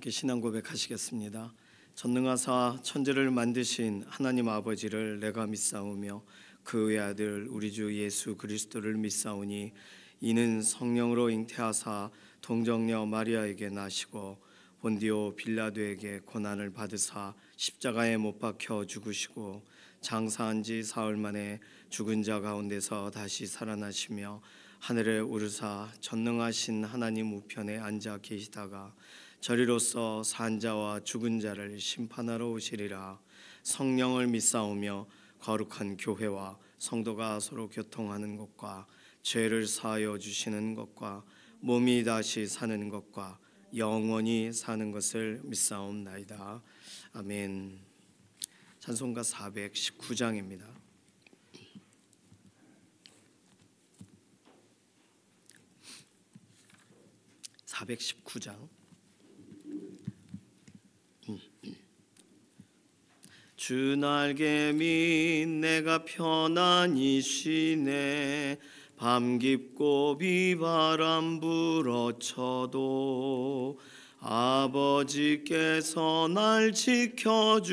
함께 신앙 고백하시겠습니다. 전능하사 천지를 만드신 하나님 아버지를 내가 믿사오며 그 외아들 우리 주 예수 그리스도를 믿사오니 이는 성령으로 잉태하사 동정녀 마리아에게 나시고 본디오 빌라도에게 고난을 받으사 십자가에 못 박혀 죽으시고 장사한 지 사흘 만에 죽은 자 가운데서 다시 살아나시며 하늘에 오르사 전능하신 하나님 우편에 앉아 계시다가 저리로서 산 자와 죽은 자를 심판하러 오시리라. 성령을 믿사오며 거룩한 교회와 성도가 서로 교통하는 것과 죄를 사하여 주시는 것과 몸이 다시 사는 것과 영원히 사는 것을 믿사옵나이다. 아멘. 찬송가 419장입니다. 주 날개밑 내가 편안히 쉬네. 밤 깊고 비바람 불어쳐도 아버지께서 날 지켜주시니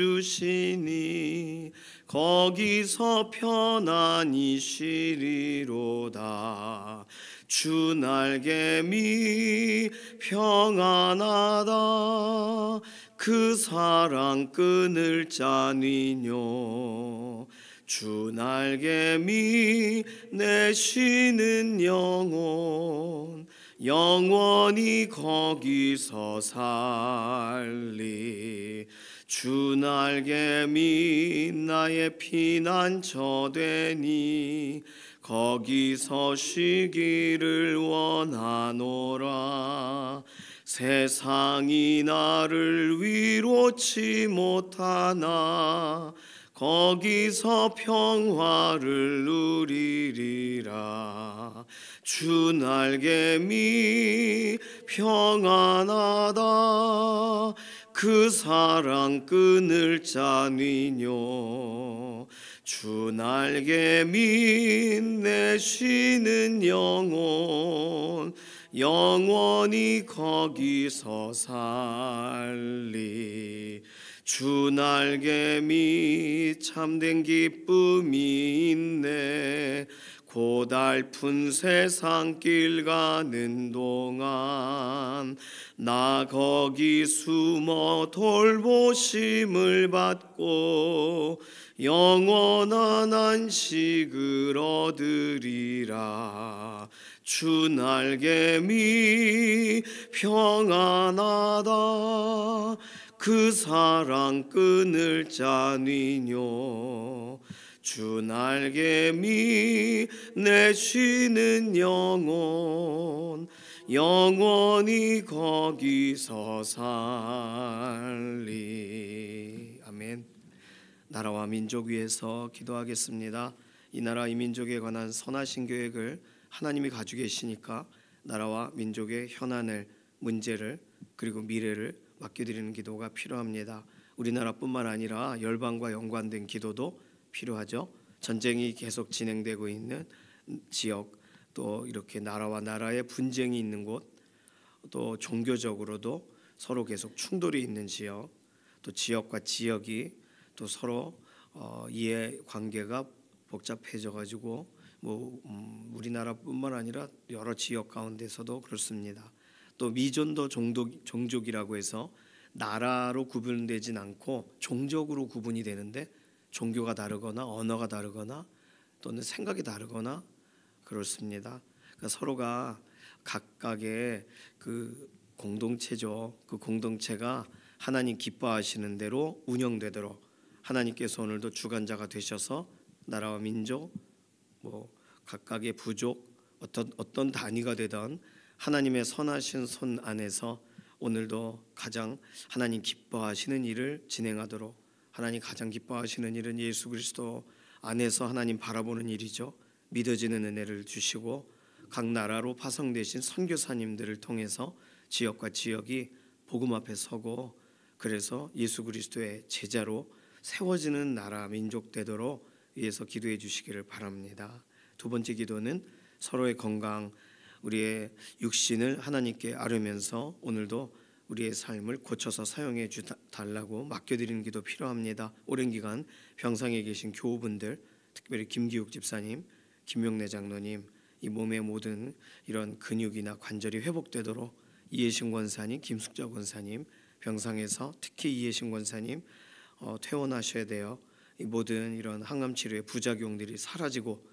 거기서 편안히 쉬리로다. 주 날개밑 평안하다. 그 사랑 끊을 자니뇨. 주 날개밑 내 쉬는 영혼 영원히 거기서 살리. 주 날개밑 나의 피난처 되니 거기서 쉬기를 원하노라. 세상이 나를 위로치 못하나 거기서 평화를 누리리라. 주 날개밑 평안하다. 그 사랑 끊을 자니뇨. 주 날개밑 내 쉬는 영혼 영원히 거기서 살리. 주 날개밑 참된 기쁨이 있네. 고달픈 세상길 가는 동안 나 거기 숨어 돌보심을 받고 영원한 안식을 얻으리라. 주 날개밑 평안하다. 그 사랑 끊을 자니뇨. 주 날개밑 내 쉬는 영혼 영원히 거기서 살리. 아멘. 나라와 민족 위해서 기도하겠습니다. 이 나라 이 민족에 관한 선하신 계획을 하나님이 가지고 계시니까 나라와 민족의 현안을, 문제를, 그리고 미래를 맡겨드리는 기도가 필요합니다. 우리나라뿐만 아니라 열방과 연관된 기도도 필요하죠. 전쟁이 계속 진행되고 있는 지역, 또 이렇게 나라와 나라의 분쟁이 있는 곳, 또 종교적으로도 서로 계속 충돌이 있는 지역, 또 지역과 지역이 또 서로 이해 관계가 복잡해져 가지고 우리나라뿐만 아니라 여러 지역 가운데서도 그렇습니다. 또 미존도 종족이라고 해서 나라로 구분되진 않고 종족으로 구분이 되는데 종교가 다르거나 언어가 다르거나 또는 생각이 다르거나 그렇습니다. 그러니까 서로가 각각의 그 공동체죠. 그 공동체가 하나님 기뻐하시는 대로 운영되도록 하나님께서 오늘도 주관자가 되셔서 나라와 민족, 각각의 부족, 어떤 단위가 되던 하나님의 선하신 손 안에서 오늘도 가장 하나님 기뻐하시는 일을 진행하도록, 하나님 가장 기뻐하시는 일은 예수 그리스도 안에서 하나님 바라보는 일이죠. 믿어지는 은혜를 주시고 각 나라로 파송되신 선교사님들을 통해서 지역과 지역이 복음 앞에 서고 그래서 예수 그리스도의 제자로 세워지는 나라 민족 되도록 위해서 기도해 주시기를 바랍니다. 두 번째 기도는 서로의 건강, 우리의 육신을 하나님께 아뢰면서 오늘도 우리의 삶을 고쳐서 사용해 달라고 맡겨드리는 기도 필요합니다. 오랜 기간 병상에 계신 교우분들, 특별히 김기욱 집사님, 김명래 장로님, 이 몸의 모든 이런 근육이나 관절이 회복되도록 이해신 권사님, 김숙자 권사님, 병상에서 특히 이해신 권사님 퇴원하셔야 돼요. 이 모든 이런 항암 치료의 부작용들이 사라지고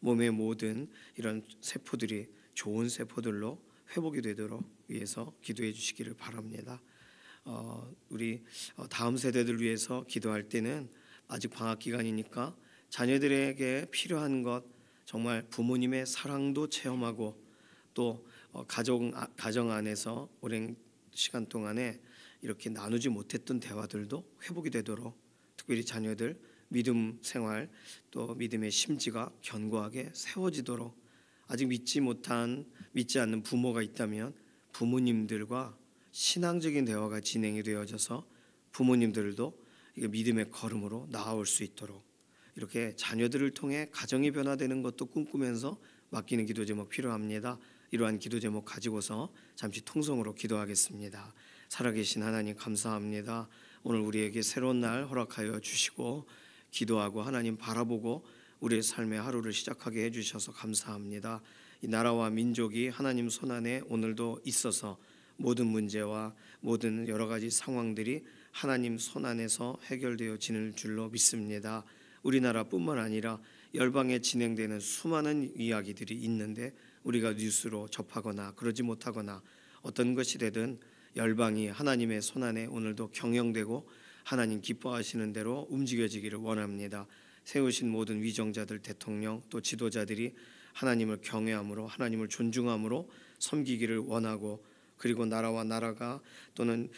몸의 모든 이런 세포들이 좋은 세포들로 회복이 되도록 위해서 기도해 주시기를 바랍니다. 우리 다음 세대들 위해서 기도할 때는 아직 방학 기간이니까 자녀들에게 필요한 것, 정말 부모님의 사랑도 체험하고 또 가정 안에서 오랜 시간 동안에 이렇게 나누지 못했던 대화들도 회복이 되도록, 특별히 자녀들 믿음 생활 또 믿음의 심지가 견고하게 세워지도록, 아직 믿지 않는 부모가 있다면 부모님들과 신앙적인 대화가 진행이 되어져서 부모님들도 믿음의 걸음으로 나아올 수 있도록, 이렇게 자녀들을 통해 가정이 변화되는 것도 꿈꾸면서 맡기는 기도 제목 필요합니다. 이러한 기도 제목 가지고서 잠시 통성으로 기도하겠습니다. 살아계신 하나님 감사합니다. 오늘 우리에게 새로운 날 허락하여 주시고 기도하고 하나님 바라보고 우리의 삶의 하루를 시작하게 해주셔서 감사합니다. 이 나라와 민족이 하나님 손안에 오늘도 있어서 모든 문제와 모든 여러 가지 상황들이 하나님 손안에서 해결되어지는 줄로 믿습니다. 우리나라뿐만 아니라 열방에 진행되는 수많은 이야기들이 있는데 우리가 뉴스로 접하거나 그러지 못하거나 어떤 것이 되든 열방이 하나님의 손안에 오늘도 경영되고 하나님 기뻐하시는 대로 움직여지기를 원합니다. 세우신 모든 위정자들, 대통령 또 지도자들이 하나님을 경외함으로 하나님을 존중함으로 섬기기를 원하고, 그리고 나라와 나라가 또는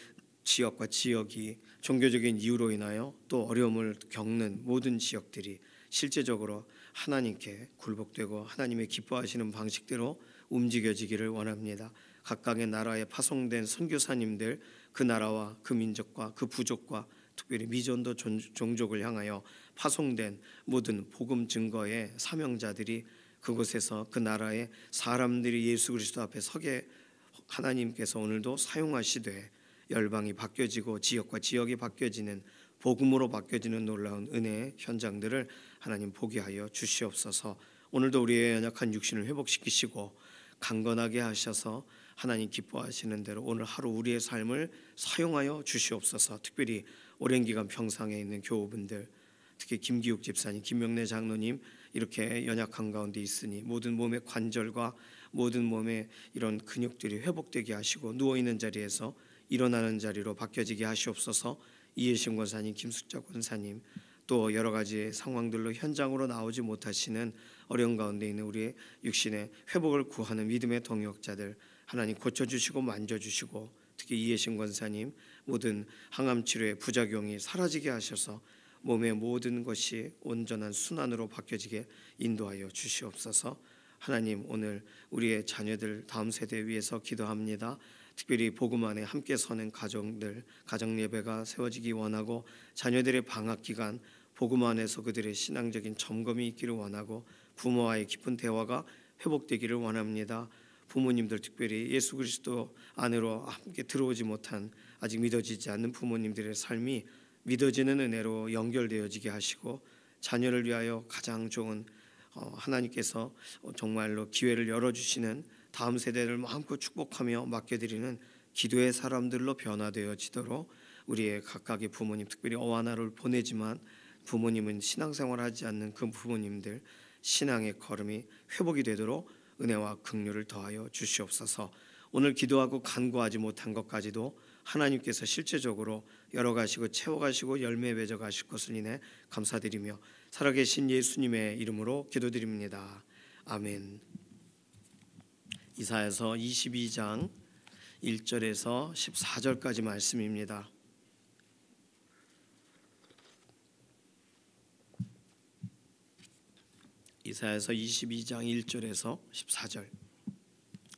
지역과 지역이 종교적인 이유로 인하여 또 어려움을 겪는 모든 지역들이 실제적으로 하나님께 굴복되고 하나님의 기뻐하시는 방식대로 움직여지기를 원합니다. 각각의 나라에 파송된 선교사님들, 그 나라와 그 민족과 그 부족과 특별히 미전도 종족을 향하여 파송된 모든 복음 증거의 사명자들이 그곳에서 그 나라의 사람들이 예수 그리스도 앞에 서게 하나님께서 오늘도 사용하시되 열방이 바뀌어지고 지역과 지역이 바뀌어지는, 복음으로 바뀌어지는 놀라운 은혜의 현장들을 하나님 보게 하여 주시옵소서. 오늘도 우리의 연약한 육신을 회복시키시고 강건하게 하셔서 하나님 기뻐하시는 대로 오늘 하루 우리의 삶을 사용하여 주시옵소서. 특별히 오랜 기간 평상에 있는 교우분들, 특히 김기욱 집사님, 김명래 장로님, 이렇게 연약한 가운데 있으니 모든 몸의 관절과 모든 몸의 이런 근육들이 회복되게 하시고 누워있는 자리에서 일어나는 자리로 바뀌어지게 하시옵소서. 이해신 권사님, 김숙자 권사님, 또 여러 가지 상황들로 현장으로 나오지 못하시는 어려운 가운데 있는 우리의 육신의 회복을 구하는 믿음의 동역자들 하나님 고쳐주시고 만져주시고, 특히 이해신 권사님 모든 항암 치료의 부작용이 사라지게 하셔서 몸의 모든 것이 온전한 순환으로 바뀌어지게 인도하여 주시옵소서. 하나님, 오늘 우리의 자녀들 다음 세대 위해서 기도합니다. 특별히 복음 안에 함께 서는 가정들, 가정 예배가 세워지기 원하고, 자녀들의 방학 기간 복음 안에서 그들의 신앙적인 점검이 있기를 원하고, 부모와의 깊은 대화가 회복되기를 원합니다. 부모님들, 특별히 예수 그리스도 안으로 함께 들어오지 못한, 아직 믿어지지 않는 부모님들의 삶이 믿어지는 은혜로 연결되어지게 하시고, 자녀를 위하여 가장 좋은 하나님께서 정말로 기회를 열어주시는 다음 세대를 마음껏 축복하며 맡겨드리는 기도의 사람들로 변화되어지도록 우리의 각각의 부모님, 특별히 어와나를 보내지만 부모님은 신앙생활하지 않는 그 부모님들 신앙의 걸음이 회복이 되도록 은혜와 긍휼을 더하여 주시옵소서. 오늘 기도하고 간구하지 못한 것까지도 하나님께서 실제적으로 열어가시고 채워가시고 열매 맺어가실 것을 인해 감사드리며 살아계신 예수님의 이름으로 기도드립니다. 아멘. 이사야서 22장 1절에서 14절까지 말씀입니다. 이사야서 22장 1절에서 14절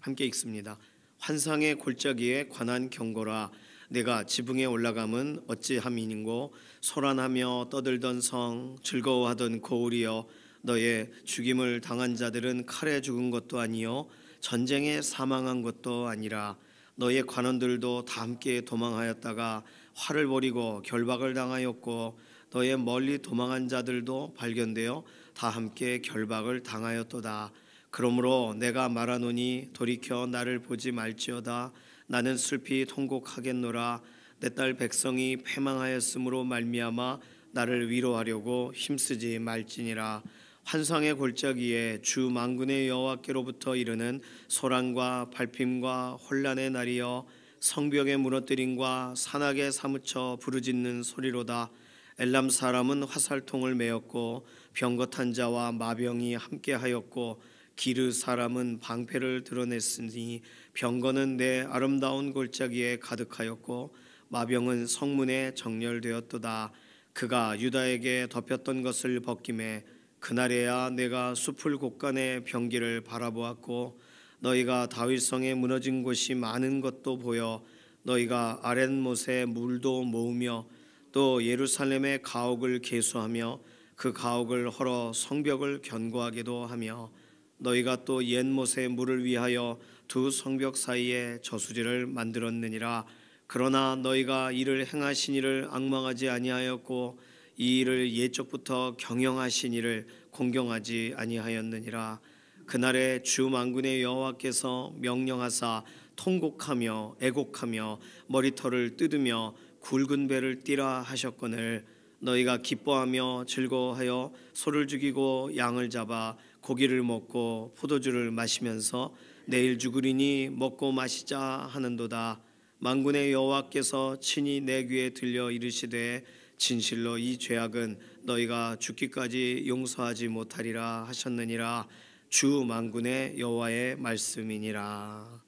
함께 읽습니다. 환상의 골짜기에 관한 경고라. 내가 지붕에 올라감은 어찌함이니고 소란하며 떠들던 성, 즐거워하던 고울이여, 너의 죽임을 당한 자들은 칼에 죽은 것도 아니요 전쟁에 사망한 것도 아니라 너의 관원들도 다 함께 도망하였다가 화를 벌이고 결박을 당하였고 너의 멀리 도망한 자들도 발견되어 다 함께 결박을 당하였도다. 그러므로 내가 말하노니 돌이켜 나를 보지 말지어다. 나는 슬피 통곡하겠노라. 내 딸 백성이 패망하였으므로 말미암아 나를 위로하려고 힘쓰지 말지니라. 환상의 골짜기에 주 만군의 여호와께로부터 이르는 소란과 발핌과 혼란의 날이여 성벽의 무너뜨림과 산악에 사무쳐 부르짖는 소리로다. 엘람 사람은 화살통을 메었고 병거탄 자와 마병이 함께하였고 기르 사람은 방패를 드러냈으니 병거는 내 아름다운 골짜기에 가득하였고 마병은 성문에 정렬되었도다. 그가 유다에게 덮였던 것을 벗김에 그날에야 내가 숲을 곳간의 병기를 바라보았고 너희가 다윗성에 무너진 곳이 많은 것도 보여 너희가 아랫못에 물도 모으며 또 예루살렘의 가옥을 계수하며 그 가옥을 헐어 성벽을 견고하게도 하며 너희가 또 옛못에 물을 위하여 두 성벽 사이에 저수지를 만들었느니라. 그러나 너희가 이를 행하신 이를 앙망하지 아니하였고 이 일을 옛적부터 경영하신 이를 공경하지 아니하였느니라. 그날에 주 만군의 여호와께서 명령하사 통곡하며 애곡하며 머리털을 뜯으며 굵은 배를 띠라 하셨거늘 너희가 기뻐하며 즐거워하여 소를 죽이고 양을 잡아 고기를 먹고 포도주를 마시면서 내일 죽으리니 먹고 마시자 하는도다. 만군의 여호와께서 친히 내 귀에 들려 이르시되 진실로 이 죄악은 너희가 죽기까지 용서하지 못하리라 하셨느니라. 주 만군의 여호와의 말씀이니라.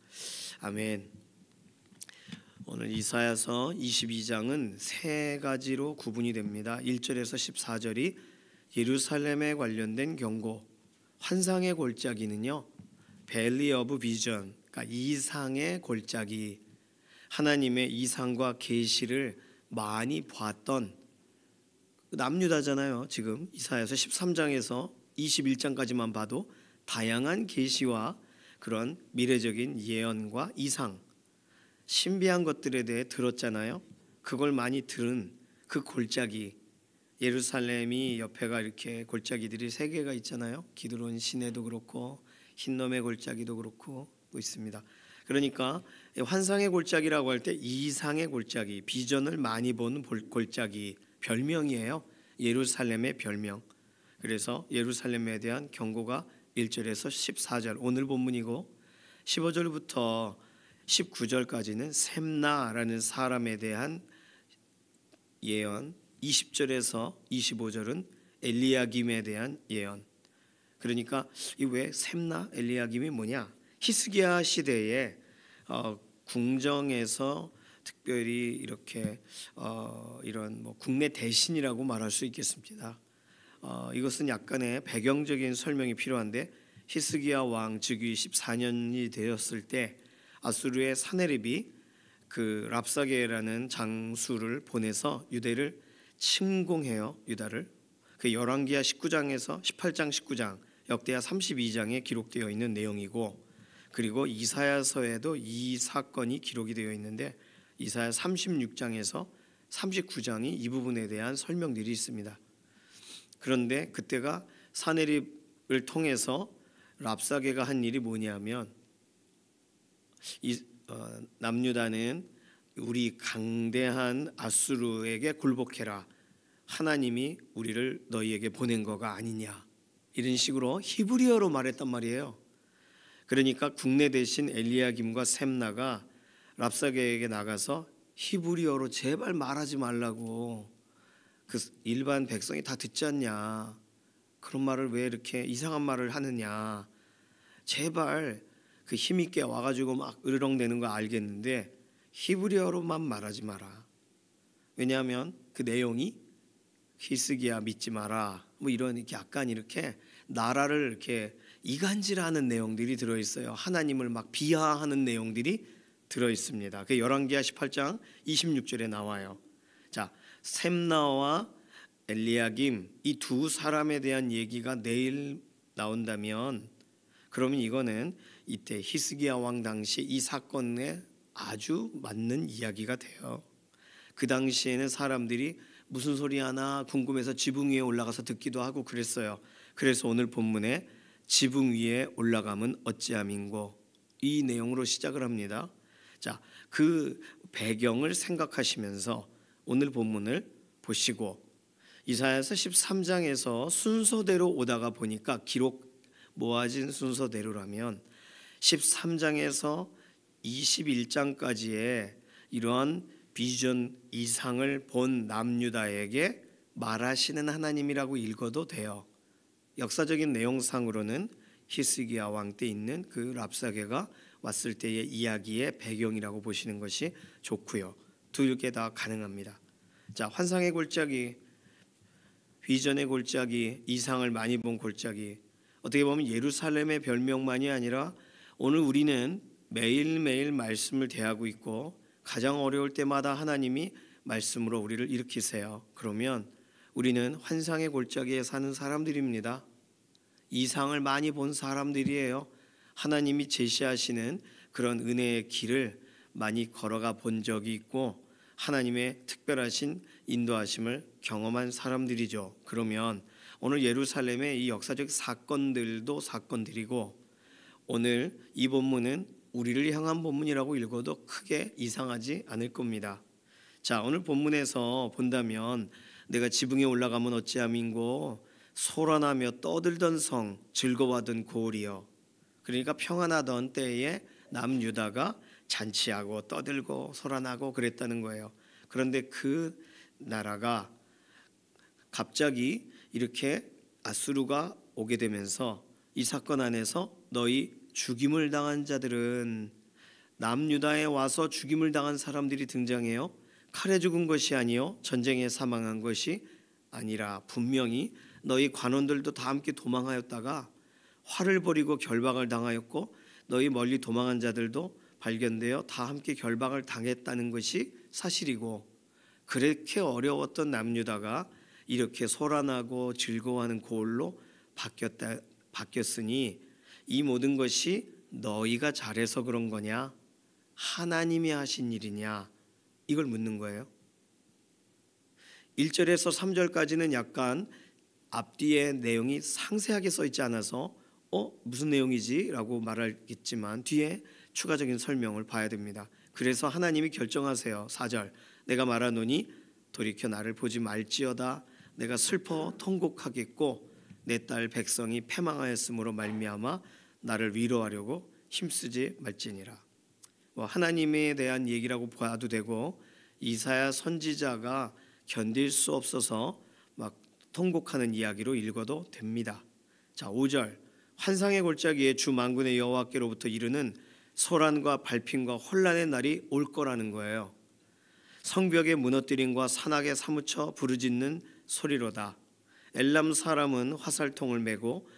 아멘. 오늘 이사야서 22장은 세 가지로 구분이 됩니다. 1절에서 14절이 예루살렘에 관련된 경고, 환상의 골짜기는요 밸리 오브 비전, 그러니까 이상의 골짜기, 하나님의 이상과 계시를 많이 봤던 남유다잖아요. 지금 이사야서 13장에서 21장까지만 봐도 다양한 계시와 그런 미래적인 예언과 이상, 신비한 것들에 대해 들었잖아요. 그걸 많이 들은 그 골짜기, 예루살렘이 옆에가 이렇게 골짜기들이 세 개가 있잖아요. 기드론 시내도 그렇고 흰놈의 골짜기도 그렇고 있습니다. 그러니까 환상의 골짜기라고 할 때 이상의 골짜기, 비전을 많이 본 골짜기, 별명이에요. 예루살렘의 별명. 그래서 예루살렘에 대한 경고가 1절에서 14절 오늘 본문이고 15절부터 19절까지는 셈나라는 사람에 대한 예언, 20절에서 25절은 엘리야김에 대한 예언. 그러니까 이 왜 셈나 엘리야김이 뭐냐? 히스기야 시대에 궁정에서 특별히 이렇게 이런 뭐 국내 대신이라고 말할 수 있겠습니다. 이것은 약간의 배경적인 설명이 필요한데 히스기야 왕 즉위 14년이 되었을 때 아수르의 사네립이 그 랍사게라는 장수를 보내서 유대를 침공해요. 유다를. 그 열왕기하 19장에서 18장 19장 역대하 32장에 기록되어 있는 내용이고 그리고 이사야서에도 이 사건이 기록이 되어 있는데 이사야 36장에서 39장이 이 부분에 대한 설명들이 있습니다. 그런데 그때가 사네립을 통해서 랍사게가 한 일이 뭐냐면 남유다는 우리 강대한 아수르에게 굴복해라. 하나님이 우리를 너희에게 보낸 거가 아니냐. 이런 식으로 히브리어로 말했단 말이에요. 그러니까 국내 대신 엘리야김과 셈나가 랍사게에게 나가서 히브리어로 제발 말하지 말라고. 그 일반 백성이 다 듣지 않냐. 그런 말을 왜 이렇게 이상한 말을 하느냐. 제발 그 힘있게 와가지고 막 으르렁대는 거 알겠는데 히브리어로만 말하지 마라. 왜냐하면 그 내용이 히스기야 믿지 마라. 뭐 이런 약간 이렇게 나라를 이렇게 이간질하는 내용들이 들어 있어요. 하나님을 막 비하하는 내용들이 들어 있습니다. 그 열왕기하 18장 26절에 나와요. 자, 셈나와 엘리야김 이 두 사람에 대한 얘기가 내일 나온다면 그러면 이거는 이때 히스기야 왕 당시 이 사건의 아주 맞는 이야기가 돼요. 그 당시에는 사람들이 무슨 소리 하나 궁금해서 지붕 위에 올라가서 듣기도 하고 그랬어요. 그래서 오늘 본문에 지붕 위에 올라가면 어찌함인고, 이 내용으로 시작을 합니다. 자, 그 배경을 생각하시면서 오늘 본문을 보시고, 이사야서 13장에서 순서대로 오다가 보니까 기록 모아진 순서대로라면 13장에서 21장까지의 이러한 비전 이상을 본 남유다에게 말하시는 하나님이라고 읽어도 돼요. 역사적인 내용상으로는 히스기야 왕 때 있는 그 랍사게가 왔을 때의 이야기의 배경이라고 보시는 것이 좋고요. 두 개 다 가능합니다. 자, 환상의 골짜기, 비전의 골짜기, 이상을 많이 본 골짜기, 어떻게 보면 예루살렘의 별명만이 아니라 오늘 우리는 매일매일 말씀을 대하고 있고 가장 어려울 때마다 하나님이 말씀으로 우리를 일으키세요. 그러면 우리는 환상의 골짜기에 사는 사람들입니다. 이상을 많이 본 사람들이에요. 하나님이 제시하시는 그런 은혜의 길을 많이 걸어가 본 적이 있고 하나님의 특별하신 인도하심을 경험한 사람들이죠. 그러면 오늘 예루살렘의 이 역사적 사건들도 사건들이고 오늘 이 본문은 우리를 향한 본문이라고 읽어도 크게 이상하지 않을 겁니다. 자, 오늘 본문에서 본다면 내가 지붕에 올라가면 어찌함인고 소란하며 떠들던 성 즐거워하던 고을이여. 그러니까 평안하던 때에 남유다가 잔치하고 떠들고 소란하고 그랬다는 거예요. 그런데 그 나라가 갑자기 이렇게 아수르가 오게 되면서 이 사건 안에서 너희 죽임을 당한 자들은, 남유다에 와서 죽임을 당한 사람들이 등장해요. 칼에 죽은 것이 아니요 전쟁에 사망한 것이 아니라 분명히 너희 관원들도 다 함께 도망하였다가 화를 벌이고 결박을 당하였고 너희 멀리 도망한 자들도 발견되어 다 함께 결박을 당했다는 것이 사실이고, 그렇게 어려웠던 남유다가 이렇게 소란하고 즐거워하는 고을로 바뀌었으니 이 모든 것이 너희가 잘해서 그런 거냐, 하나님이 하신 일이냐, 이걸 묻는 거예요. 1절에서 3절까지는 약간 앞뒤의 내용이 상세하게 써 있지 않아서 무슨 내용이지? 라고 말하겠지만 뒤에 추가적인 설명을 봐야 됩니다. 그래서 하나님이 결정하세요. 4절, 내가 말하노니 돌이켜 나를 보지 말지어다. 내가 슬퍼 통곡하겠고 내 딸 백성이 패망하였으므로 말미암아 나를 위로하려고 힘쓰지 말지니라. 하나님에 대한 얘기라고 봐도 되고 이사야 선지자가 견딜 수 없어서 막 통곡하는 이야기로 읽어도 됩니다. 자, 5절, 환상의 골짜기에 주 만군의 여호와께로부터 이르는 소란과 발핀과 혼란의 날이 올 거라는 거예요. 성벽의 무너뜨림과 산악에 사무쳐 부르짖는 소리로다. 엘람 사람은 화살통을 메고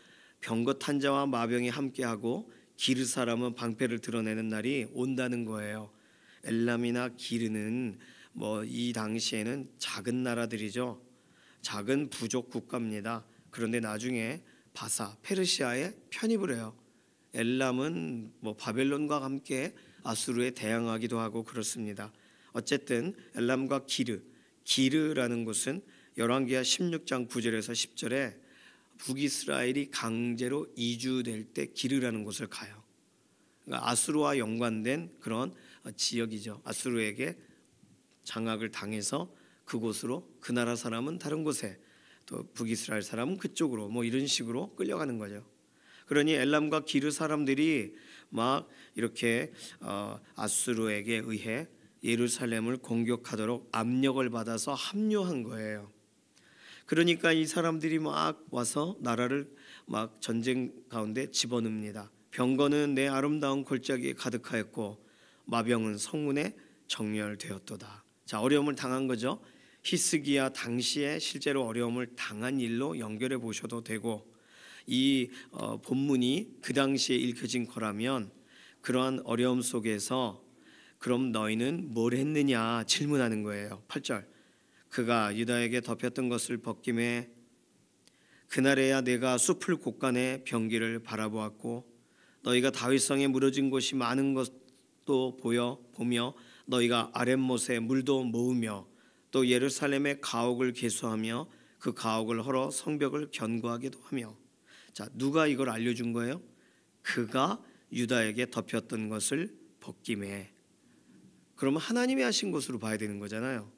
병거 탄자와 마병이 함께하고 기르 사람은 방패를 드러내는 날이 온다는 거예요. 엘람이나 기르는 이 당시에는 작은 나라들이죠. 작은 부족 국가입니다. 그런데 나중에 바사, 페르시아에 편입을 해요. 엘람은 바벨론과 함께 아수르에 대항하기도 하고 그렇습니다. 어쨌든 엘람과 기르라는 곳은 열왕기하 16장 9절에서 10절에 북이스라엘이 강제로 이주될 때 기르라는 곳을 가요. 그러니까 아수르와 연관된 그런 지역이죠. 아수르에게 장악을 당해서 그곳으로, 그 나라 사람은 다른 곳에, 또 북이스라엘 사람은 그쪽으로 이런 식으로 끌려가는 거죠. 그러니 엘람과 기르 사람들이 막 이렇게 아수르에게 의해 예루살렘을 공격하도록 압력을 받아서 합류한 거예요. 그러니까 이 사람들이 막 와서 나라를 막 전쟁 가운데 집어넣습니다. 병거는 내 아름다운 골짜기에 가득하였고 마병은 성문에 정렬되었도다. 자, 어려움을 당한 거죠. 히스기야 당시에 실제로 어려움을 당한 일로 연결해 보셔도 되고, 이 본문이 그 당시에 읽혀진 거라면 그러한 어려움 속에서 그럼 너희는 뭘 했느냐 질문하는 거예요. 8절, 그가 유다에게 덮였던 것을 벗김에 그날에야 내가 숲을 곳간에 병기를 바라보았고 너희가 다윗성에 무너진 곳이 많은 또 보며 너희가 아랫못에 물도 모으며 또 예루살렘의 가옥을 계수하며 그 가옥을 헐어 성벽을 견고하게도 하며. 자, 누가 이걸 알려준 거예요? 그가 유다에게 덮였던 것을 벗김에. 그러면 하나님이 하신 것으로 봐야 되는 거잖아요.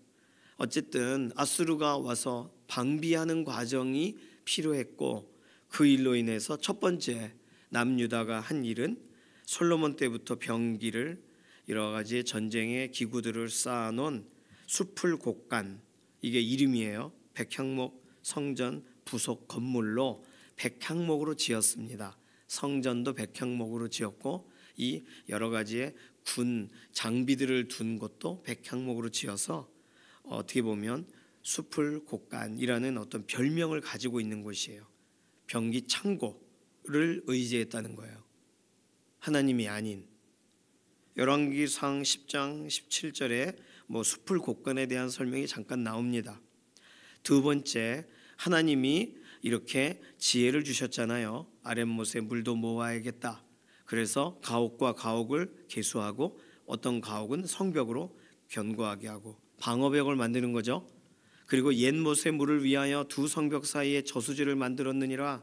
어쨌든 아수르가 와서 방비하는 과정이 필요했고, 그 일로 인해서 첫 번째 남유다가 한 일은 솔로몬 때부터 병기를 여러 가지 전쟁의 기구들을 쌓아놓은 숲을 곡간, 이게 이름이에요. 백향목 성전 부속 건물로 백향목으로 지었습니다. 성전도 백향목으로 지었고 이 여러 가지의 군 장비들을 둔 곳도 백향목으로 지어서 어떻게 보면 숲을 곡간이라는 어떤 별명을 가지고 있는 곳이에요. 병기 창고를 의지했다는 거예요. 하나님이 아닌. 열왕기상 10장 17절에 숲을 곡간에 대한 설명이 잠깐 나옵니다. 두 번째, 하나님이 이렇게 지혜를 주셨잖아요. 아랫못에 물도 모아야겠다. 그래서 가옥과 가옥을 계수하고 어떤 가옥은 성벽으로 견고하게 하고 방어벽을 만드는 거죠. 그리고 옛못의 물을 위하여 두 성벽 사이에 저수지를 만들었느니라.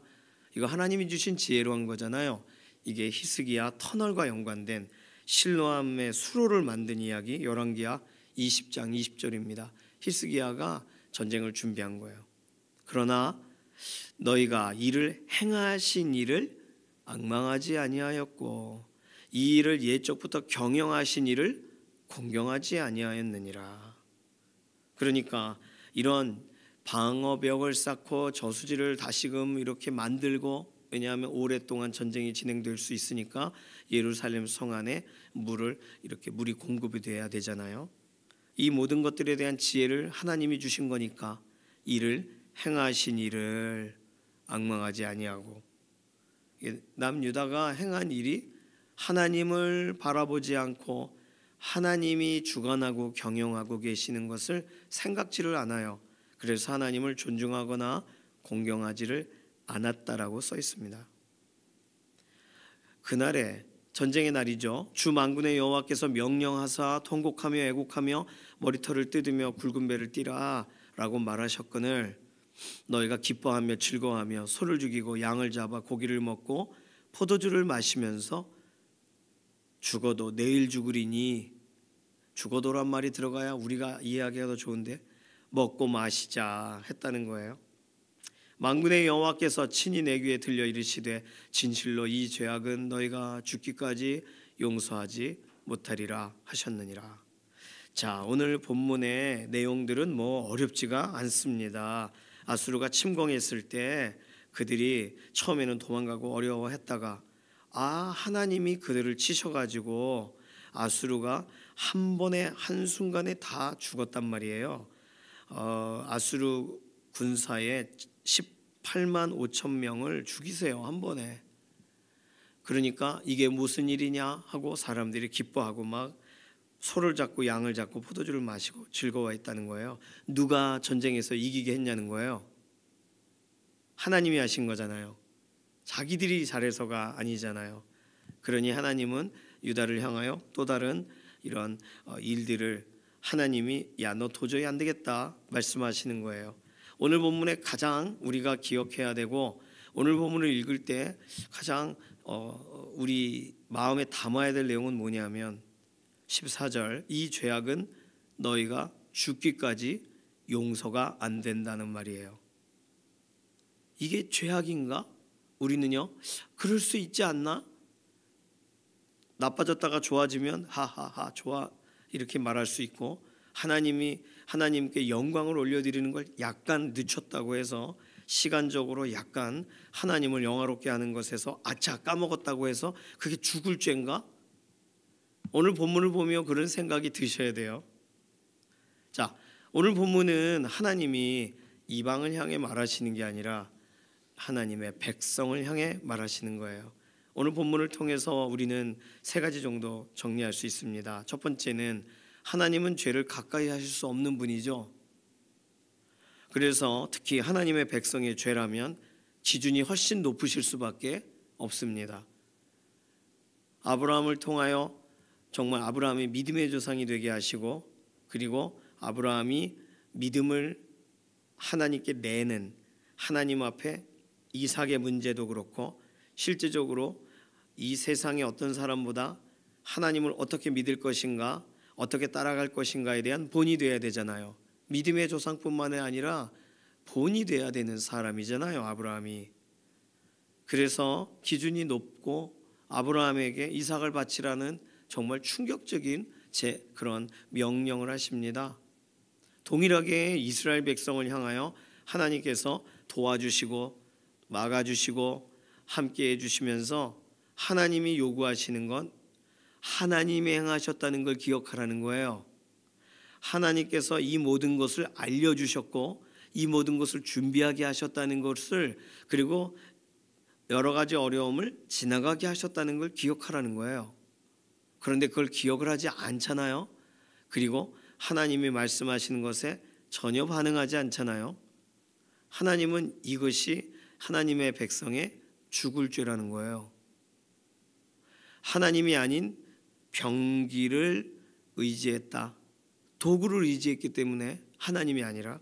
이거 하나님이 주신 지혜로 한 거잖아요. 이게 히스기야 터널과 연관된 실로암의 수로를 만든 이야기, 열왕기야 20장 20절입니다. 히스기야가 전쟁을 준비한 거예요. 그러나 너희가 이를 행하신 이를 앙망하지 아니하였고 이 일을 옛적부터 경영하신 이를 공경하지 아니하였느니라. 그러니까 이런 방어벽을 쌓고 저수지를 다시금 이렇게 만들고, 왜냐하면 오랫동안 전쟁이 진행될 수 있으니까 예루살렘 성 안에 물이 공급이 돼야 되잖아요. 이 모든 것들에 대한 지혜를 하나님이 주신 거니까 이를 행하신 일을 앙망하지 아니하고, 남유다가 행한 일이 하나님을 바라보지 않고 하나님이 주관하고 경영하고 계시는 것을 생각지를 않아요. 그래서 하나님을 존중하거나 공경하지를 않았다라고 써 있습니다. 그날에 전쟁의 날이죠. 주 만군의 여호와께서 명령하사 통곡하며 애곡하며 머리털을 뜯으며 굵은 배를 띠라 라고 말하셨거늘 너희가 기뻐하며 즐거워하며 소를 죽이고 양을 잡아 고기를 먹고 포도주를 마시면서 죽어도 내일 죽으리니, 죽어도란 말이 들어가야 우리가 이해하기가 더 좋은데 먹고 마시자 했다는 거예요. 만군의 여호와께서 친히 내 귀에 들려 이르시되 진실로 이 죄악은 너희가 죽기까지 용서하지 못하리라 하셨느니라. 자, 오늘 본문의 내용들은 어렵지가 않습니다. 아수르가 침공했을 때 그들이 처음에는 도망가고 어려워했다가 하나님이 그들을 치셔가지고 아수르가 한 번에 한순간에 다 죽었단 말이에요. 아수르 군사의 18만 5천 명을 죽이세요, 한 번에. 그러니까 이게 무슨 일이냐 하고 사람들이 기뻐하고 막 소를 잡고 양을 잡고 포도주를 마시고 즐거워했다는 거예요. 누가 전쟁에서 이기게 했냐는 거예요. 하나님이 하신 거잖아요. 자기들이 잘해서가 아니잖아요. 그러니 하나님은 유다를 향하여 또 다른 이런 일들을 하나님이 너 도저히 안 되겠다 말씀하시는 거예요. 오늘 본문에 가장 우리가 기억해야 되고 오늘 본문을 읽을 때 가장 우리 마음에 담아야 될 내용은 뭐냐면 14절, 이 죄악은 너희가 죽기까지 용서가 안 된다는 말이에요. 이게 죄악인가? 우리는요, 그럴 수 있지 않나? 나빠졌다가 좋아지면 하하하 좋아 이렇게 말할 수 있고, 하나님께 영광을 올려드리는 걸 약간 늦췄다고 해서 시간적으로 약간 하나님을 영화롭게 하는 것에서 아차 까먹었다고 해서 그게 죽을 죄인가? 오늘 본문을 보며 그런 생각이 드셔야 돼요. 자, 오늘 본문은 하나님이 이방을 향해 말하시는 게 아니라 하나님의 백성을 향해 말하시는 거예요. 오늘 본문을 통해서 우리는 세 가지 정도 정리할 수 있습니다. 첫 번째는 하나님은 죄를 가까이 하실 수 없는 분이죠. 그래서 특히 하나님의 백성의 죄라면 기준이 훨씬 높으실 수밖에 없습니다. 아브라함을 통하여 정말 아브라함이 믿음의 조상이 되게 하시고, 그리고 아브라함이 믿음을 하나님께 내는, 하나님 앞에 이삭의 문제도 그렇고 실제적으로 이 세상의 어떤 사람보다 하나님을 어떻게 믿을 것인가, 어떻게 따라갈 것인가에 대한 본이 되어야 되잖아요. 믿음의 조상뿐만 아니라 본이 돼야 되는 사람이잖아요, 아브라함이. 그래서 기준이 높고 아브라함에게 이삭을 바치라는 정말 충격적인 그런 명령을 하십니다. 동일하게 이스라엘 백성을 향하여 하나님께서 도와주시고 막아주시고 함께 해주시면서 하나님이 요구하시는 건 하나님이 행하셨다는 걸 기억하라는 거예요. 하나님께서 이 모든 것을 알려주셨고 이 모든 것을 준비하게 하셨다는 것을, 그리고 여러 가지 어려움을 지나가게 하셨다는 걸 기억하라는 거예요. 그런데 그걸 기억을 하지 않잖아요. 그리고 하나님이 말씀하시는 것에 전혀 반응하지 않잖아요. 하나님은 이것이 하나님의 백성의 죽을 죄라는 거예요. 하나님이 아닌 병기를 의지했다, 도구를 의지했기 때문에 하나님이 아니라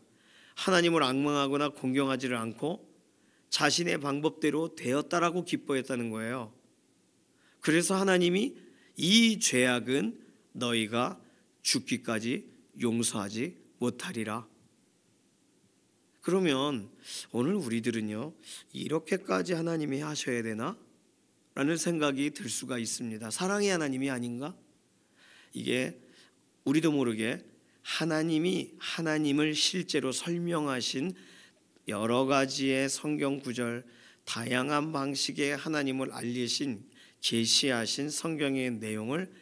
하나님을 앙망하거나 공경하지를 않고 자신의 방법대로 되었다라고 기뻐했다는 거예요. 그래서 하나님이 이 죄악은 너희가 죽기까지 용서하지 못하리라. 그러면 오늘 우리들은요, 이렇게까지 하나님이 하셔야 되나? 라는 생각이 들 수가 있습니다. 사랑의 하나님이 아닌가? 이게 우리도 모르게 하나님이 하나님을 실제로 설명하신 여러 가지의 성경 구절, 다양한 방식의 하나님을 알리신, 계시하신 성경의 내용을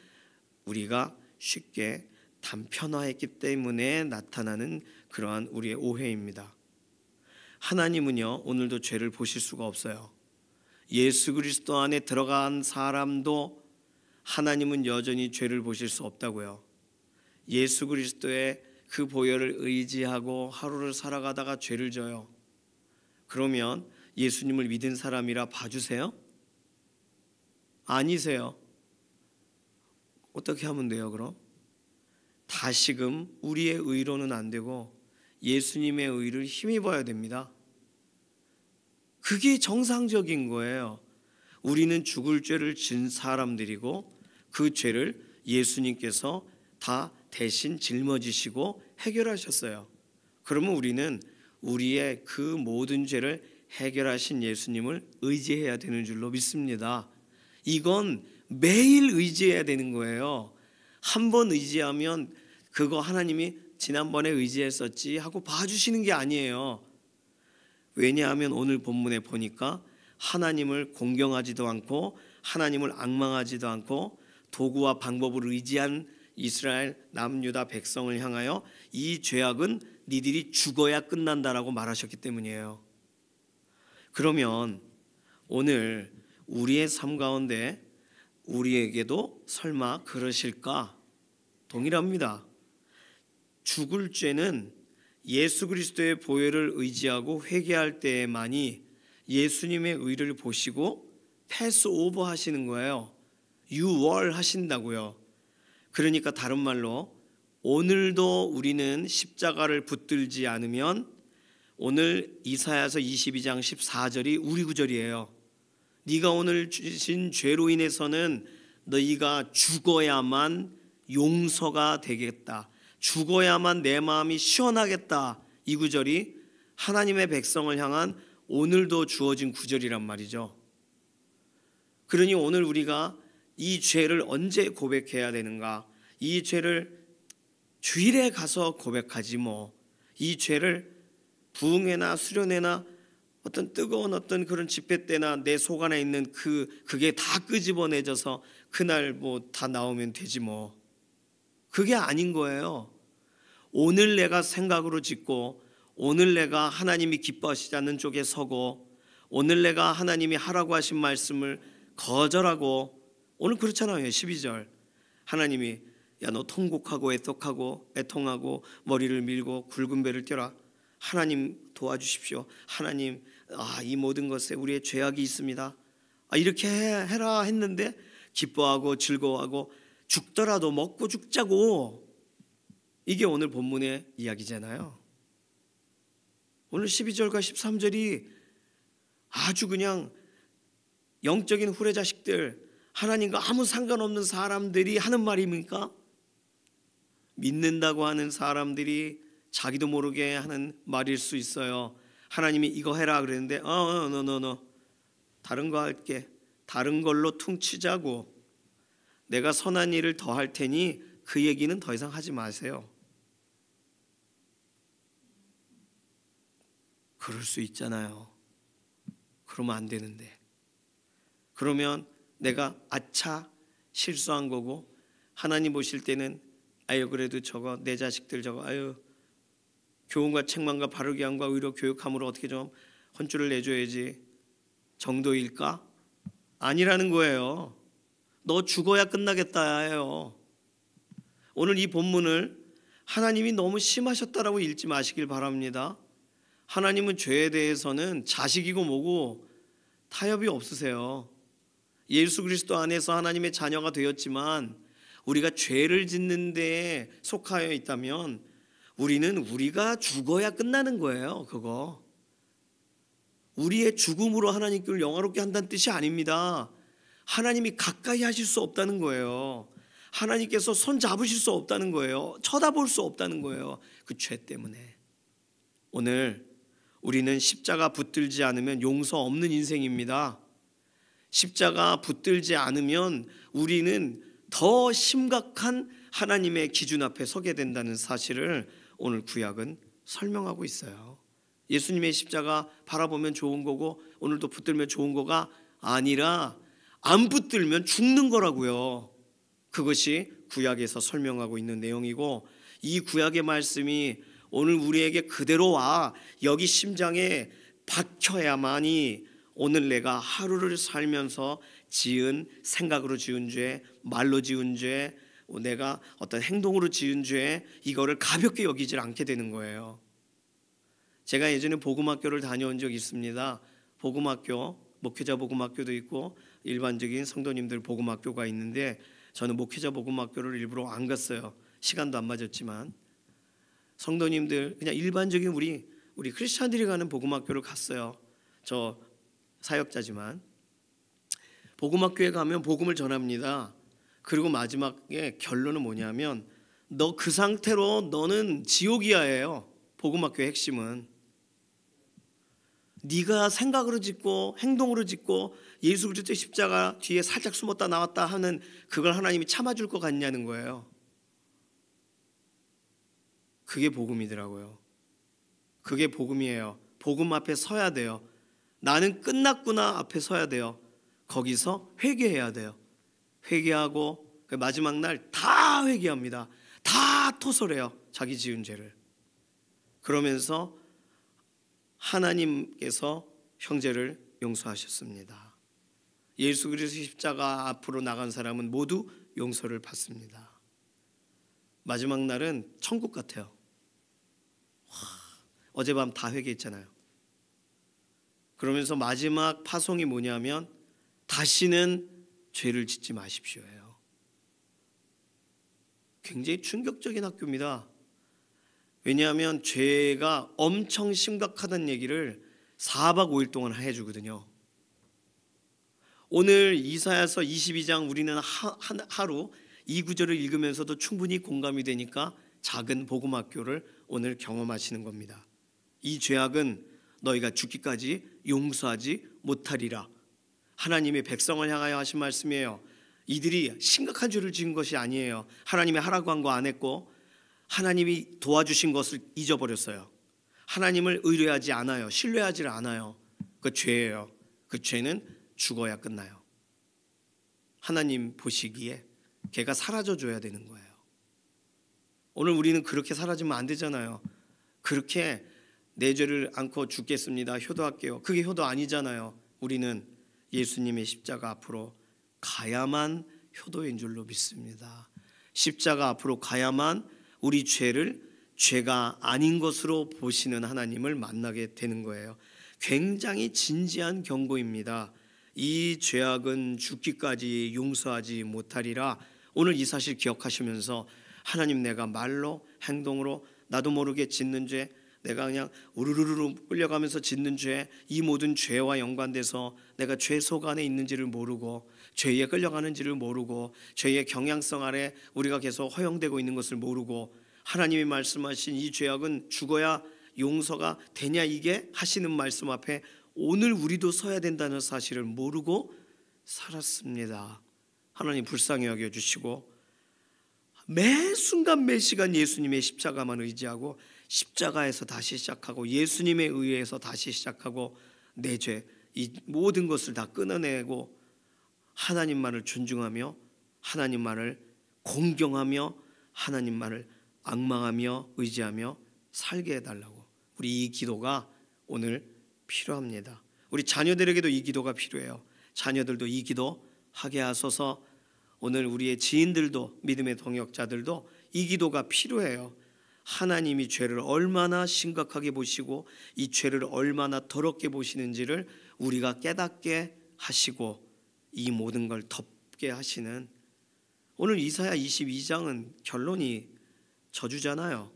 우리가 쉽게 단편화했기 때문에 나타나는 그러한 우리의 오해입니다. 하나님은요, 오늘도 죄를 보실 수가 없어요. 예수 그리스도 안에 들어간 사람도 하나님은 여전히 죄를 보실 수 없다고요. 예수 그리스도의 그 보혈을 의지하고 하루를 살아가다가 죄를 져요. 그러면 예수님을 믿은 사람이라 봐주세요? 아니세요. 어떻게 하면 돼요, 그럼? 다시금 우리의 의로는 안 되고 예수님의 의를 힘입어야 됩니다. 그게 정상적인 거예요. 우리는 죽을 죄를 진 사람들이고 그 죄를 예수님께서 다 대신 짊어지시고 해결하셨어요. 그러면 우리는 우리의 그 모든 죄를 해결하신 예수님을 의지해야 되는 줄로 믿습니다. 이건 매일 의지해야 되는 거예요. 한 번 의지하면 그거 하나님이 지난번에 의지했었지 하고 봐주시는 게 아니에요. 왜냐하면 오늘 본문에 보니까 하나님을 공경하지도 않고 하나님을 앙망하지도 않고 도구와 방법을 의지한 이스라엘 남유다 백성을 향하여 이 죄악은 니들이 죽어야 끝난다라고 말하셨기 때문이에요. 그러면 오늘 우리의 삶 가운데 우리에게도 설마 그러실까? 동일합니다. 죽을 죄는 예수 그리스도의 보혈을 의지하고 회개할 때에만이 예수님의 의를 보시고 패스 오버 하시는 거예요. 유월 하신다고요. 그러니까 다른 말로 오늘도 우리는 십자가를 붙들지 않으면, 오늘 이사야서 22장 14절이 우리 구절이에요. 네가 오늘 지신 죄로 인해서는 너희가 죽어야만 용서가 되겠다, 죽어야만 내 마음이 시원하겠다. 이 구절이 하나님의 백성을 향한 오늘도 주어진 구절이란 말이죠. 그러니 오늘 우리가 이 죄를 언제 고백해야 되는가? 이 죄를 주일에 가서 고백하지 뭐. 이 죄를 부흥회나 수련회나 어떤 뜨거운 어떤 그런 집회 때나 내 속 안에 있는 그게 다 끄집어내져서 그날 뭐 다 나오면 되지 뭐. 그게 아닌 거예요. 오늘 내가 생각으로 짓고, 오늘 내가 하나님이 기뻐하시지 않는 쪽에 서고, 오늘 내가 하나님이 하라고 하신 말씀을 거절하고, 오늘 그렇잖아요. 12절 하나님이 야 너 통곡하고 애통하고 머리를 밀고 굵은 배를 떼라. 하나님 도와주십시오. 하나님 이 모든 것에 우리의 죄악이 있습니다. 이렇게 해라 했는데 기뻐하고 즐거워하고 죽더라도 먹고 죽자고. 이게 오늘 본문의 이야기잖아요. 오늘 12절과 13절이 아주 그냥 영적인 후레자식들, 하나님과 아무 상관없는 사람들이 하는 말입니까? 믿는다고 하는 사람들이 자기도 모르게 하는 말일 수 있어요. 하나님이 이거 해라 그랬는데 너 다른 거 할게. 다른 걸로 퉁치자고. 내가 선한 일을 더 할 테니 그 얘기는 더 이상 하지 마세요. 그럴 수 있잖아요. 그러면 안 되는데. 그러면 내가 아차 실수한 거고, 하나님 보실 때는 아유 그래도 저거 내 자식들 저거 아유 교훈과 책망과 바르게 함과 의로 교육함으로 어떻게 좀 혼쭐을 내줘야지 정도일까? 아니라는 거예요. 너 죽어야 끝나겠다예요. 오늘 이 본문을 하나님이 너무 심하셨다라고 읽지 마시길 바랍니다. 하나님은 죄에 대해서는 자식이고 뭐고 타협이 없으세요. 예수 그리스도 안에서 하나님의 자녀가 되었지만 우리가 죄를 짓는 데에 속하여 있다면 우리는 우리가 죽어야 끝나는 거예요. 그거 우리의 죽음으로 하나님께를 영화롭게 한다는 뜻이 아닙니다. 하나님이 가까이 하실 수 없다는 거예요. 하나님께서 손 잡으실 수 없다는 거예요. 쳐다볼 수 없다는 거예요. 그 죄 때문에. 오늘 우리는 십자가 붙들지 않으면 용서 없는 인생입니다. 십자가 붙들지 않으면 우리는 더 심각한 하나님의 기준 앞에 서게 된다는 사실을 오늘 구약은 설명하고 있어요. 예수님의 십자가 바라보면 좋은 거고 오늘도 붙들면 좋은 거가 아니라 안 붙들면 죽는 거라고요. 그것이 구약에서 설명하고 있는 내용이고, 이 구약의 말씀이 오늘 우리에게 그대로 와 여기 심장에 박혀야만이 오늘 내가 하루를 살면서 지은 생각으로 지은 죄, 말로 지은 죄, 내가 어떤 행동으로 지은 죄, 이거를 가볍게 여기질 않게 되는 거예요. 제가 예전에 복음학교를 다녀온 적이 있습니다. 복음학교, 목회자 복음학교도 있고 일반적인 성도님들 복음학교가 있는데 저는 목회자 복음학교를 일부러 안 갔어요. 시간도 안 맞았지만 성도님들 그냥 일반적인 우리 크리스찬들이 가는 복음학교를 갔어요. 저 사역자지만 복음학교에 가면 복음을 전합니다. 그리고 마지막에 결론은 뭐냐면 너 그 상태로 너는 지옥이야예요. 복음학교의 핵심은 네가 생각으로 짓고 행동으로 짓고 예수 그리스도의 십자가 뒤에 살짝 숨었다 나왔다 하는 그걸 하나님이 참아줄 것 같냐는 거예요. 그게 복음이더라고요. 그게 복음이에요. 복음 앞에 서야 돼요. 나는 끝났구나 앞에 서야 돼요. 거기서 회개해야 돼요. 회개하고 그 마지막 날 다 회개합니다. 다 토설해요. 자기 지은 죄를. 그러면서 하나님께서 형제를 용서하셨습니다. 예수 그리스도 십자가 앞으로 나간 사람은 모두 용서를 받습니다. 마지막 날은 천국 같아요. 어젯밤 다 회개했잖아요. 그러면서 마지막 파송이 뭐냐면 다시는 죄를 짓지 마십시오예요. 굉장히 충격적인 학교입니다. 왜냐하면 죄가 엄청 심각하다는 얘기를 4박 5일 동안 해주거든요. 오늘 이사야서 22장 우리는 하루 이 구절을 읽으면서도 충분히 공감이 되니까 작은 복음학교를 오늘 경험하시는 겁니다. 이 죄악은 너희가 죽기까지 용서하지 못하리라. 하나님의 백성을 향하여 하신 말씀이에요. 이들이 심각한 죄를 지은 것이 아니에요. 하나님이 하라고 한 거 안 했고 하나님이 도와주신 것을 잊어버렸어요. 하나님을 의뢰하지 않아요. 신뢰하지 않아요. 그 죄예요. 그 죄는 죽어야 끝나요. 하나님 보시기에 걔가 사라져줘야 되는 거예요. 오늘 우리는 그렇게 사라지면 안 되잖아요. 그렇게 내 죄를 안고 죽겠습니다. 효도할게요. 그게 효도 아니잖아요. 우리는 예수님의 십자가 앞으로 가야만 효도인 줄로 믿습니다. 십자가 앞으로 가야만 우리 죄를 죄가 아닌 것으로 보시는 하나님을 만나게 되는 거예요. 굉장히 진지한 경고입니다. 이 죄악은 죽기까지 용서하지 못하리라. 오늘 이 사실 기억하시면서 하나님, 내가 말로 행동으로 나도 모르게 짓는 죄, 내가 그냥 우르르르 끌려가면서 짓는 죄, 이 모든 죄와 연관돼서 내가 죄 속 안에 있는지를 모르고 죄에 끌려가는지를 모르고 죄의 경향성 아래 우리가 계속 허용되고 있는 것을 모르고 하나님이 말씀하신 이 죄악은 죽어야 용서가 되냐, 이게 하시는 말씀 앞에 오늘 우리도 서야 된다는 사실을 모르고 살았습니다. 하나님 불쌍히 여겨주시고 매 순간 매 시간 예수님의 십자가만 의지하고 십자가에서 다시 시작하고 예수님에 의해서 다시 시작하고 내 죄, 이 모든 것을 다 끊어내고 하나님만을 존중하며 하나님만을 공경하며 하나님만을 앙망하며 의지하며 살게 해달라고. 우리 이 기도가 오늘 필요합니다. 우리 자녀들에게도 이 기도가 필요해요. 자녀들도 이 기도 하게 하소서. 오늘 우리의 지인들도, 믿음의 동역자들도 이 기도가 필요해요. 하나님이 죄를 얼마나 심각하게 보시고 이 죄를 얼마나 더럽게 보시는지를 우리가 깨닫게 하시고 이 모든 걸 덮게 하시는, 오늘 이사야 22장은 결론이 저주잖아요.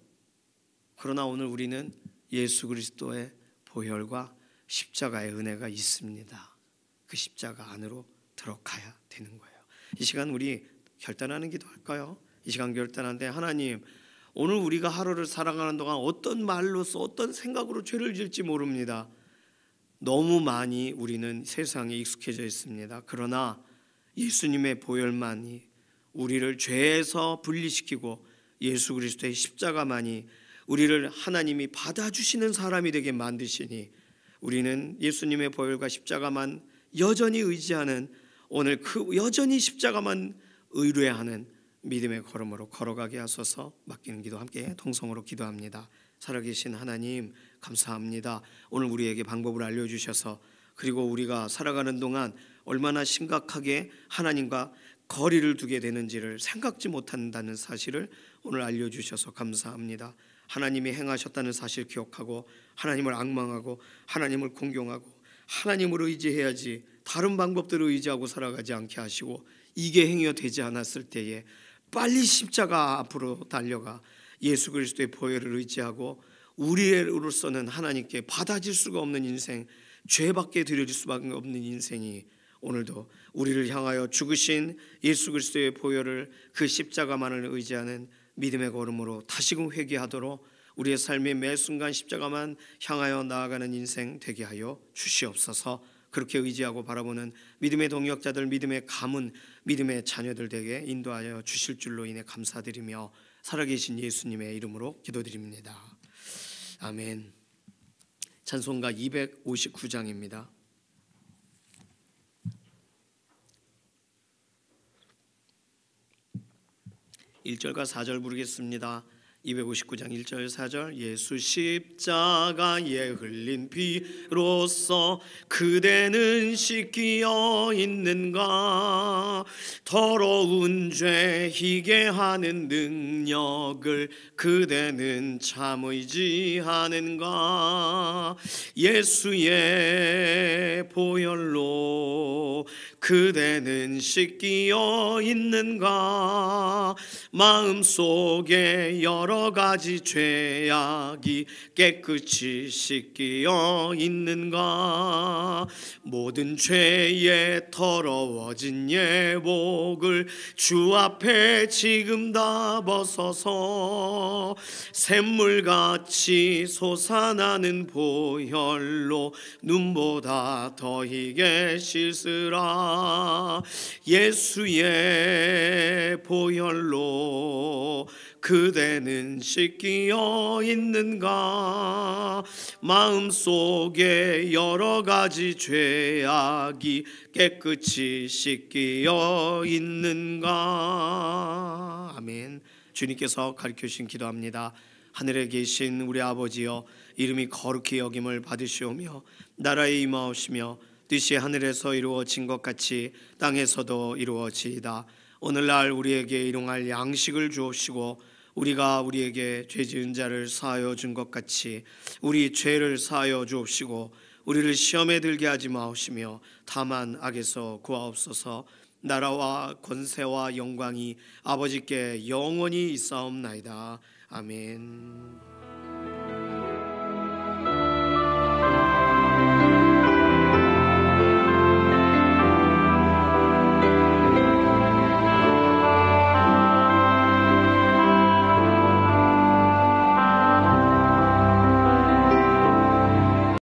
그러나 오늘 우리는 예수 그리스도의 보혈과 십자가의 은혜가 있습니다. 그 십자가 안으로 들어가야 되는 거예요. 이 시간 우리 결단하는 기도할까요? 이 시간 결단하는데, 하나님, 오늘 우리가 하루를 살아가는 동안 어떤 말로써 어떤 생각으로 죄를 지을지 모릅니다. 너무 많이 우리는 세상에 익숙해져 있습니다. 그러나 예수님의 보혈만이 우리를 죄에서 분리시키고 예수 그리스도의 십자가만이 우리를 하나님이 받아주시는 사람이 되게 만드시니 우리는 예수님의 보혈과 십자가만 여전히 의지하는, 오늘 그 여전히 십자가만 의뢰하는 믿음의 걸음으로 걸어가게 하소서. 맡기는 기도 함께 통성으로 기도합니다. 살아계신 하나님, 감사합니다. 오늘 우리에게 방법을 알려주셔서, 그리고 우리가 살아가는 동안 얼마나 심각하게 하나님과 거리를 두게 되는지를 생각지 못한다는 사실을 오늘 알려주셔서 감사합니다. 하나님이 행하셨다는 사실 기억하고 하나님을 앙망하고 하나님을 공경하고 하나님을 의지해야지 다른 방법들을 의지하고 살아가지 않게 하시고, 이게 행위가 되지 않았을 때에 빨리 십자가 앞으로 달려가 예수 그리스도의 보혈을 의지하고 우리로서는 하나님께 받아질 수가 없는 인생, 죄밖에 드려질 수밖에 없는 인생이 오늘도 우리를 향하여 죽으신 예수 그리스도의 보혈을, 그 십자가만을 의지하는 믿음의 걸음으로 다시금 회개하도록 우리의 삶의 매 순간 십자가만 향하여 나아가는 인생 되게 하여 주시옵소서. 그렇게 의지하고 바라보는 믿음의 동역자들, 믿음의 가문, 믿음의 자녀들 되게 인도하여 주실 줄로 인해 감사드리며 살아계신 예수님의 이름으로 기도드립니다. 아멘. 찬송가 259장입니다. 1절과 4절 부르겠습니다. 259장 1절 4절. 예수 십자가에 흘린 피로써 그대는 씻기어 있는가? 더러운 죄 희게 하는 능력을 그대는 참 의지하는가? 예수의 보혈로 그대는 씻기어 있는가? 마음속에 여러 가지 죄악이 깨끗이 씻기어 있는가? 모든 죄에 더러워진 예복을 주 앞에 지금 다 벗어서 샘물같이 솟아나는 보혈로 눈보다 더 희게 씻으라. 예수의 보혈로 그대는 씻기어 있는가? 마음속에 여러 가지 죄악이 깨끗이 씻기어 있는가? 아멘. 주님께서 가르쳐주신 기도합니다. 하늘에 계신 우리 아버지여, 이름이 거룩히 여김을 받으시오며 나라에 임하옵시며 뜻이 하늘에서 이루어진 것 같이 땅에서도 이루어지이다. 오늘날 우리에게 일용할 양식을 주옵시고 우리가 우리에게 죄 지은 자를 사하여 준 것 같이 우리 죄를 사하여 주옵시고 우리를 시험에 들게 하지 마옵시며 다만 악에서 구하옵소서. 나라와 권세와 영광이 아버지께 영원히 있사옵나이다. 아멘.